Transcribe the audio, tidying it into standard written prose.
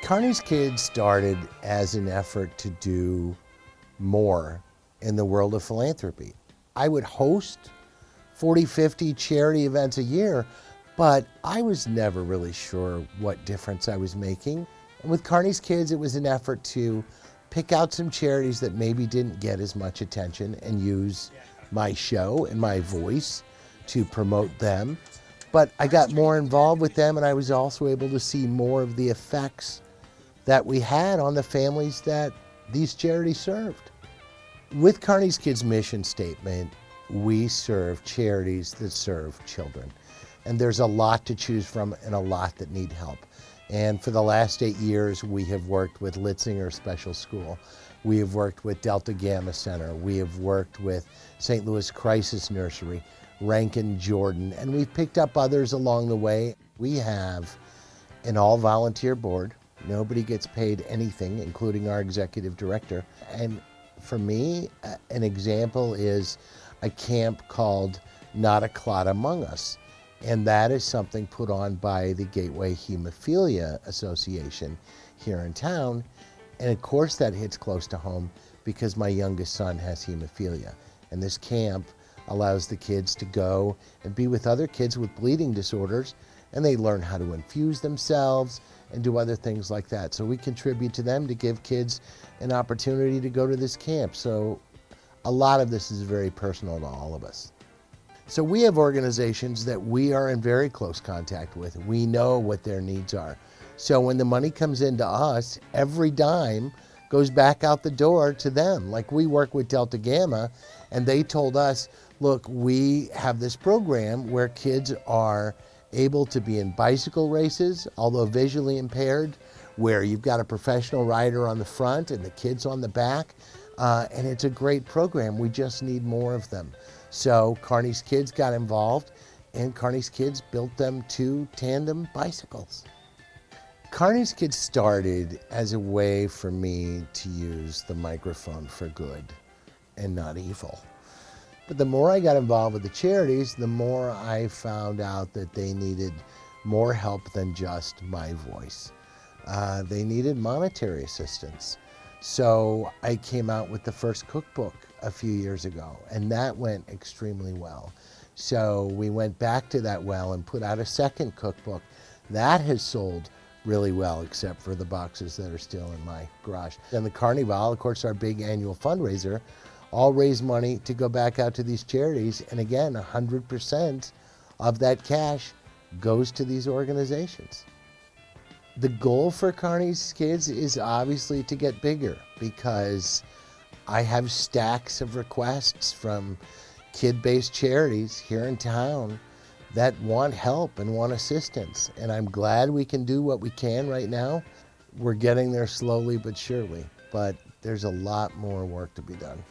Carney's Kids started as an effort to do more in the world of philanthropy. I would host 40, 50 charity events a year, but I was never really sure what difference I was making. And with Carney's Kids, it was an effort to pick out some charities that maybe didn't get as much attention and use my show and my voice to promote them. But I got more involved with them, and I was also able to see more of the effects that we had on the families that these charities served. With Carney's Kids' mission statement, we serve charities that serve children. And there's a lot to choose from and a lot that need help. And for the last 8 years, we have worked with Litzinger Special School. We have worked with Delta Gamma Center. We have worked with St. Louis Crisis Nursery, Rankin Jordan, and we've picked up others along the way. We have an all-volunteer board. Nobody gets paid anything, including our executive director. And for me, an example is a camp called Not a Clot Among Us. And that is something put on by the Gateway Hemophilia Association here in town. And of course that hits close to home because my youngest son has hemophilia. And this camp allows the kids to go and be with other kids with bleeding disorders, and they learn how to infuse themselves and do other things like that. So we contribute to them to give kids an opportunity to go to this camp. So a lot of this is very personal to all of us. So we have organizations that we are in very close contact with. We know what their needs are. So when the money comes into us, every dime goes back out the door to them. Like we work with Delta Gamma, and they told us, look, we have this program where kids are able to be in bicycle races, although visually impaired, where you've got a professional rider on the front and the kids on the back. And it's a great program. We just need more of them. So Carney's Kids got involved, and Carney's Kids built them 2 tandem bicycles. Carney's Kids started as a way for me to use the microphone for good and not evil. But the more I got involved with the charities, the more I found out that they needed more help than just my voice. They needed monetary assistance. So I came out with the first cookbook a few years ago, and that went extremely well. So we went back to that well and put out a second cookbook. That has sold really well, except for the boxes that are still in my garage. And the Carnival, of course, our big annual fundraiser, all raise money to go back out to these charities. And again, 100% of that cash goes to these organizations. The goal for Carney's Kids is obviously to get bigger, because I have stacks of requests from kid-based charities here in town that want help and want assistance. And I'm glad we can do what we can right now. We're getting there slowly but surely, but there's a lot more work to be done.